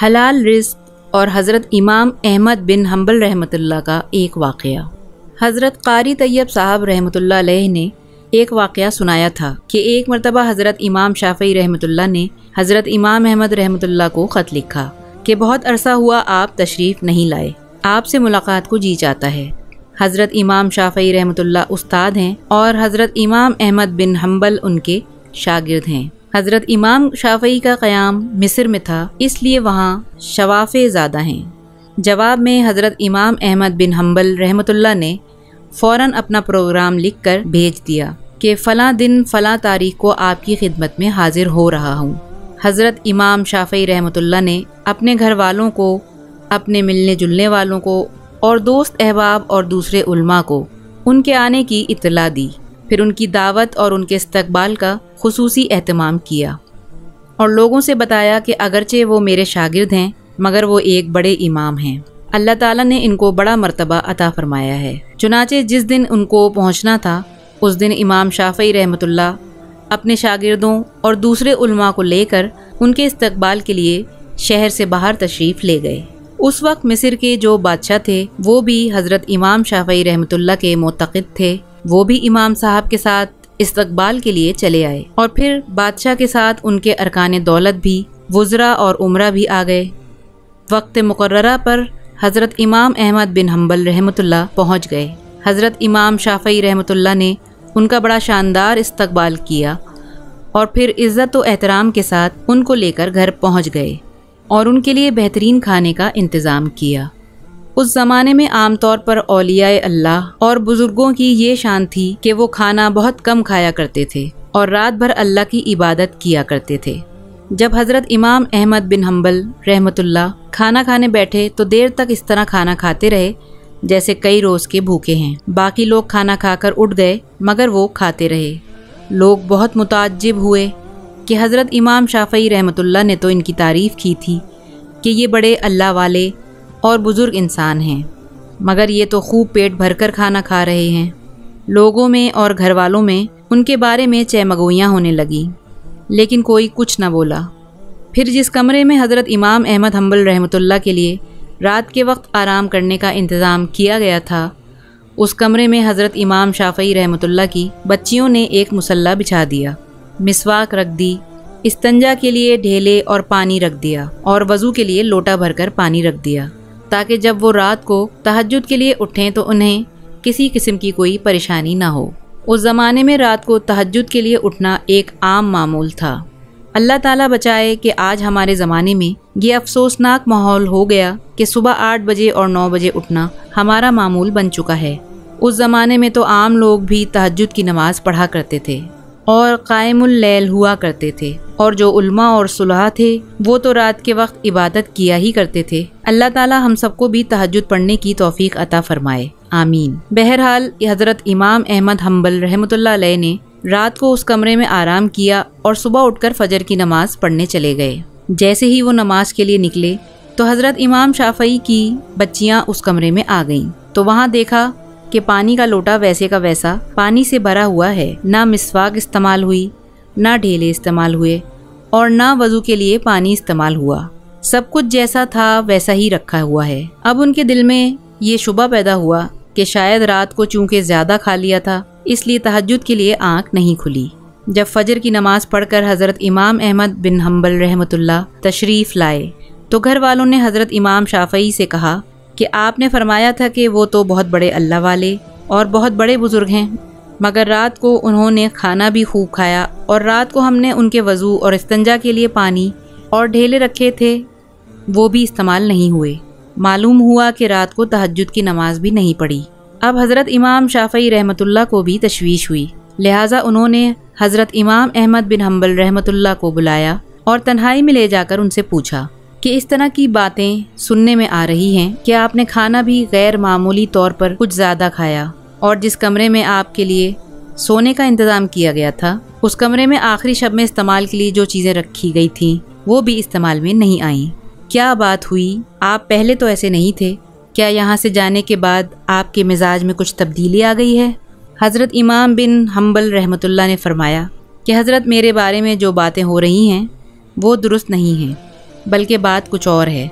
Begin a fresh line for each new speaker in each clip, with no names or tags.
حلال رزق اور حضرت امام احمد بن حنبل رحمۃ اللہ کا ایک واقعہ۔ حضرت قاری طیب صاحب رحمۃ اللہ علیہ نے ایک واقعہ سنایا تھا کہ ایک مرتبہ حضرت امام شافعی رحمۃ اللہ نے حضرت امام احمد رحمۃ اللہ کو خط لکھا کہ بہت عرصہ ہوا آپ تشریف نہیں لائے، آپ سے ملاقات کو جی چاہتا ہے۔ حضرت امام شافعی رحمۃ اللہ استاد ہیں اور حضرت امام احمد بن حنبل ان کے شاگرد ہیں۔ حضرت امام شافعی کا قیام مصر میں تھا، اس لیے وہاں شوافع زیادہ ہیں۔ جواب میں حضرت امام احمد بن حنبل رحمۃ اللہ نے فوراً اپنا پروگرام لکھ کر بھیج دیا کہ فلاں دن فلاں تاریخ کو آپ کی خدمت میں حاضر ہو رہا ہوں۔ حضرت امام شافعی رحمۃ اللہ نے اپنے گھر والوں کو، اپنے ملنے جلنے والوں کو اور دوست احباب اور دوسرے علماء کو ان کے آنے کی اطلاع دی، پھر ان کی دعوت اور ان کے استقبال کا خصوصی اہتمام کیا اور لوگوں سے بتایا کہ اگرچہ وہ میرے شاگرد ہیں مگر وہ ایک بڑے امام ہیں، اللہ تعالیٰ نے ان کو بڑا مرتبہ عطا فرمایا ہے۔ چنانچہ جس دن ان کو پہنچنا تھا اس دن امام شافعی رحمۃ اللہ اپنے شاگردوں اور دوسرے علماء کو لے کر ان کے استقبال کے لیے شہر سے باہر تشریف لے گئے۔ اس وقت مصر کے جو بادشاہ تھے وہ بھی حضرت امام شافعی رحمۃ اللہ کے معتقد تھے، وہ بھی امام صاحب کے ساتھ استقبال کے لیے چلے آئے اور پھر بادشاہ کے ساتھ ان کے ارکان دولت بھی، وزراء اور عمرہ بھی آ گئے۔ وقت مقررہ پر حضرت امام احمد بن حنبل رحمۃ اللہ پہنچ گئے۔ حضرت امام شافعی رحمۃ اللہ نے ان کا بڑا شاندار استقبال کیا اور پھر عزت و احترام کے ساتھ ان کو لے کر گھر پہنچ گئے اور ان کے لیے بہترین کھانے کا انتظام کیا۔ اس زمانے میں عام طور پر اولیاء اللہ اور بزرگوں کی یہ شان تھی کہ وہ کھانا بہت کم کھایا کرتے تھے اور رات بھر اللہ کی عبادت کیا کرتے تھے۔ جب حضرت امام احمد بن حنبل رحمۃ اللہ کھانا کھانے بیٹھے تو دیر تک اس طرح کھانا کھاتے رہے جیسے کئی روز کے بھوکے ہیں۔ باقی لوگ کھانا کھا کر اٹھ گئے مگر وہ کھاتے رہے۔ لوگ بہت متعجب ہوئے کہ حضرت امام شافعی رحمۃ اللہ نے تو ان کی تعریف کی تھی کہ یہ بڑے اللہ والے اور بزرگ انسان ہیں، مگر یہ تو خوب پیٹ بھر کر کھانا کھا رہے ہیں۔ لوگوں میں اور گھر والوں میں ان کے بارے میں چہمگوئیاں ہونے لگیں، لیکن کوئی کچھ نہ بولا۔ پھر جس کمرے میں حضرت امام احمد حنبل رحمۃ اللہ کے لیے رات کے وقت آرام کرنے کا انتظام کیا گیا تھا، اس کمرے میں حضرت امام شافعی رحمۃ اللہ کی بچیوں نے ایک مصلی بچھا دیا، مسواک رکھ دی، استنجا کے لیے ڈھیلے اور پانی رکھ دیا اور وضو کے لیے لوٹا بھر کر پانی رکھ دیا تاکہ جب وہ رات کو تہجد کے لیے اٹھیں تو انہیں کسی قسم کی کوئی پریشانی نہ ہو۔ اس زمانے میں رات کو تہجد کے لیے اٹھنا ایک عام معمول تھا۔ اللہ تعالیٰ بچائے کہ آج ہمارے زمانے میں یہ افسوسناک ماحول ہو گیا کہ صبح 8 بجے اور 9 بجے اٹھنا ہمارا معمول بن چکا ہے۔ اس زمانے میں تو عام لوگ بھی تہجد کی نماز پڑھا کرتے تھے اور قائم اللیل ہوا کرتے تھے، اور جو علماء اور صلحاء تھے وہ تو رات کے وقت عبادت کیا ہی کرتے تھے۔ اللہ تعالیٰ ہم سب کو بھی تہجد پڑھنے کی توفیق عطا فرمائے، آمین۔ بہرحال حضرت امام احمد حنبل رحمۃ اللہ علیہ نے رات کو اس کمرے میں آرام کیا اور صبح اٹھ کر فجر کی نماز پڑھنے چلے گئے۔ جیسے ہی وہ نماز کے لیے نکلے تو حضرت امام شافعی کی بچیاں اس کمرے میں آ گئیں تو وہاں دیکھا کہ پانی کا لوٹا ویسے کا ویسا پانی سے بھرا ہوا ہے، نہ مسواک استعمال ہوئی، نہ ڈھیلے استعمال ہوئے اور نہ وضو کے لیے پانی استعمال ہوا، سب کچھ جیسا تھا ویسا ہی رکھا ہوا ہے۔ اب ان کے دل میں یہ شبہ پیدا ہوا کہ شاید رات کو چونکہ زیادہ کھا لیا تھا اس لیے تہجد کے لیے آنکھ نہیں کھلی۔ جب فجر کی نماز پڑھ کر حضرت امام احمد بن حنبل رحمۃ اللہ تشریف لائے تو گھر والوں نے حضرت امام شافعی سے کہا کہ آپ نے فرمایا تھا کہ وہ تو بہت بڑے اللہ والے اور بہت بڑے بزرگ ہیں، مگر رات کو انہوں نے کھانا بھی خوب کھایا اور رات کو ہم نے ان کے وضو اور استنجا کے لیے پانی اور ڈھیلے رکھے تھے وہ بھی استعمال نہیں ہوئے۔ معلوم ہوا کہ رات کو تہجد کی نماز بھی نہیں پڑھی۔ اب حضرت امام شافعی رحمۃ اللہ کو بھی تشویش ہوئی، لہٰذا انہوں نے حضرت امام احمد بن حنبل رحمۃ اللہ کو بلایا اور تنہائی میں لے جا کر ان سے پوچھا کہ اس طرح کی باتیں سننے میں آ رہی ہیں کہ آپ نے کھانا بھی غیر معمولی طور پر کچھ زیادہ کھایا اور جس کمرے میں آپ کے لیے سونے کا انتظام کیا گیا تھا اس کمرے میں آخری شب میں استعمال کے لیے جو چیزیں رکھی گئی تھیں وہ بھی استعمال میں نہیں آئیں۔ کیا بات ہوئی؟ آپ پہلے تو ایسے نہیں تھے، کیا یہاں سے جانے کے بعد آپ کے مزاج میں کچھ تبدیلی آ گئی ہے؟ حضرت امام بن حنبل رحمۃ اللہ نے فرمایا کہ حضرت میرے بارے میں جو باتیں ہو رہی ہیں وہ درست نہیں ہیں، بلکہ بات کچھ اور ہے۔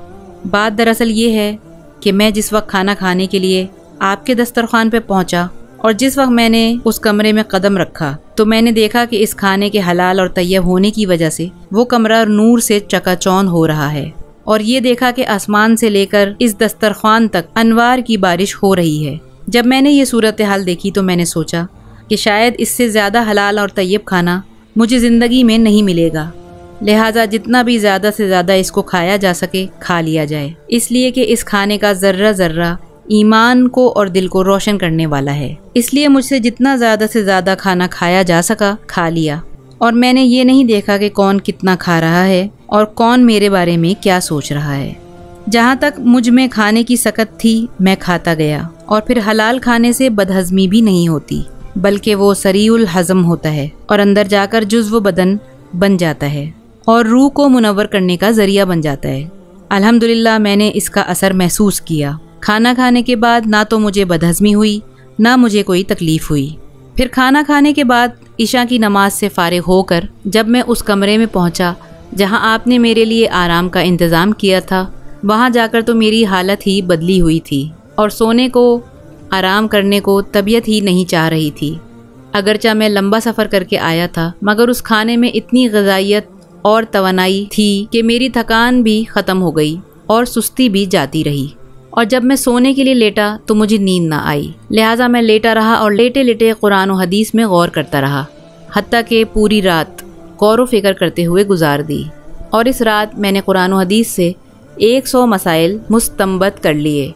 بات دراصل یہ ہے کہ میں جس وقت کھانا کھانے کے لیے آپ کے دسترخوان پہ پہنچا اور جس وقت میں نے اس کمرے میں قدم رکھا تو میں نے دیکھا کہ اس کھانے کے حلال اور طیب ہونے کی وجہ سے وہ کمرہ نور سے چکا چوند ہو رہا ہے، اور یہ دیکھا کہ آسمان سے لے کر اس دسترخوان تک انوار کی بارش ہو رہی ہے۔ جب میں نے یہ صورتحال دیکھی تو میں نے سوچا کہ شاید اس سے زیادہ حلال اور طیب کھانا مجھے زندگی میں نہیں ملے گا، لہٰذا جتنا بھی زیادہ سے زیادہ اس کو کھایا جا سکے کھا لیا جائے، اس لیے کہ اس کھانے کا ذرہ ذرہ ایمان کو اور دل کو روشن کرنے والا ہے۔ اس لیے مجھ سے جتنا زیادہ سے زیادہ کھانا کھایا جا سکا کھا لیا، اور میں نے یہ نہیں دیکھا کہ کون کتنا کھا رہا ہے اور کون میرے بارے میں کیا سوچ رہا ہے۔ جہاں تک مجھ میں کھانے کی سکت تھی میں کھاتا گیا، اور پھر حلال کھانے سے بدہضمی بھی نہیں ہوتی بلکہ وہ سریع الہضم ہوتا ہے اور اندر جا کر جزو بدن بن جاتا ہے اور روح کو منور کرنے کا ذریعہ بن جاتا ہے۔ الحمدللہ میں نے اس کا اثر محسوس کیا۔ کھانا کھانے کے بعد نہ تو مجھے بدہضمی ہوئی نہ مجھے کوئی تکلیف ہوئی۔ پھر کھانا کھانے کے بعد عشاء کی نماز سے فارغ ہو کر جب میں اس کمرے میں پہنچا جہاں آپ نے میرے لیے آرام کا انتظام کیا تھا، وہاں جا کر تو میری حالت ہی بدلی ہوئی تھی اور سونے کو، آرام کرنے کو طبیعت ہی نہیں چاہ رہی تھی۔ اگرچہ میں لمبا سفر کر کے آیا تھا مگر اس کھانے میں اتنی غذائیت اور توانائی تھی کہ میری تھکان بھی ختم ہو گئی اور سستی بھی جاتی رہی، اور جب میں سونے کے لیے لیٹا تو مجھے نیند نہ آئی، لہٰذا میں لیٹا رہا اور لیٹے لیٹے قرآن و حدیث میں غور کرتا رہا، حتیٰ کہ پوری رات غور و فکر کرتے ہوئے گزار دی۔ اور اس رات میں نے قرآن و حدیث سے 100 مسائل مستنبط کر لیے،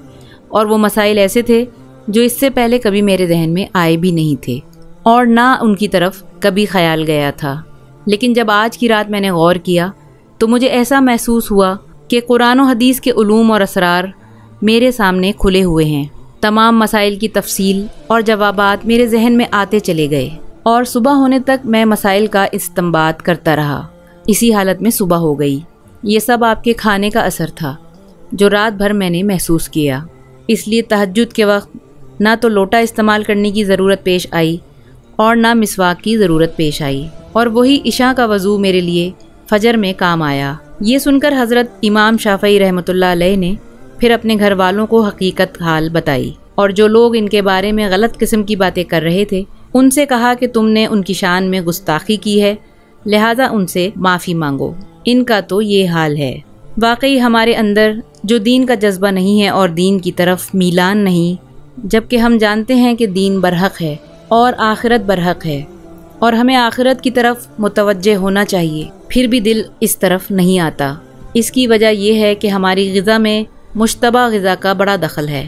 اور وہ مسائل ایسے تھے جو اس سے پہلے کبھی میرے ذہن میں آئے بھی نہیں تھے اور نہ ان کی طرف کبھی خیال گیا تھا۔ لیکن جب آج کی رات میں نے غور کیا تو مجھے ایسا محسوس ہوا کہ قرآن و حدیث کے علوم اور اسرار میرے سامنے کھلے ہوئے ہیں۔ تمام مسائل کی تفصیل اور جوابات میرے ذہن میں آتے چلے گئے، اور صبح ہونے تک میں مسائل کا استنباط کرتا رہا۔ اسی حالت میں صبح ہو گئی۔ یہ سب آپ کے کھانے کا اثر تھا جو رات بھر میں نے محسوس کیا۔ اس لیے تہجد کے وقت نہ تو لوٹا استعمال کرنے کی ضرورت پیش آئی اور نہ مسواک کی ضرورت پیش آئی، اور وہی عشاء کا وضو میرے لیے فجر میں کام آیا۔ یہ سن کر حضرت امام شافعی رحمۃ اللہ علیہ نے پھر اپنے گھر والوں کو حقیقت حال بتائی، اور جو لوگ ان کے بارے میں غلط قسم کی باتیں کر رہے تھے ان سے کہا کہ تم نے ان کی شان میں گستاخی کی ہے، لہٰذا ان سے معافی مانگو، ان کا تو یہ حال ہے۔ واقعی ہمارے اندر جو دین کا جذبہ نہیں ہے اور دین کی طرف میلان نہیں، جبکہ ہم جانتے ہیں کہ دین برحق ہے اور آخرت برحق ہے اور ہمیں آخرت کی طرف متوجہ ہونا چاہیے، پھر بھی دل اس طرف نہیں آتا۔ اس کی وجہ یہ ہے کہ ہماری غذا میں مشتبہ غذا کا بڑا دخل ہے،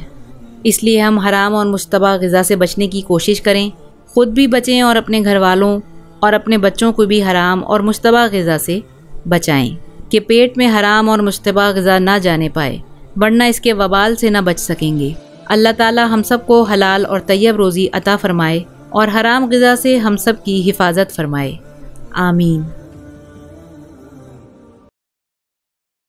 اس لیے ہم حرام اور مشتبہ غذا سے بچنے کی کوشش کریں، خود بھی بچیں اور اپنے گھر والوں اور اپنے بچوں کو بھی حرام اور مشتبہ غذا سے بچائیں کہ پیٹ میں حرام اور مشتبہ غذا نہ جانے پائے، ورنہ اس کے وبال سے نہ بچ سکیں گے۔ اللہ تعالی ہم سب کو حلال اور طیب روزی عطا فرمائے اور حرام غذا سے ہم سب کی حفاظت فرمائے، آمین۔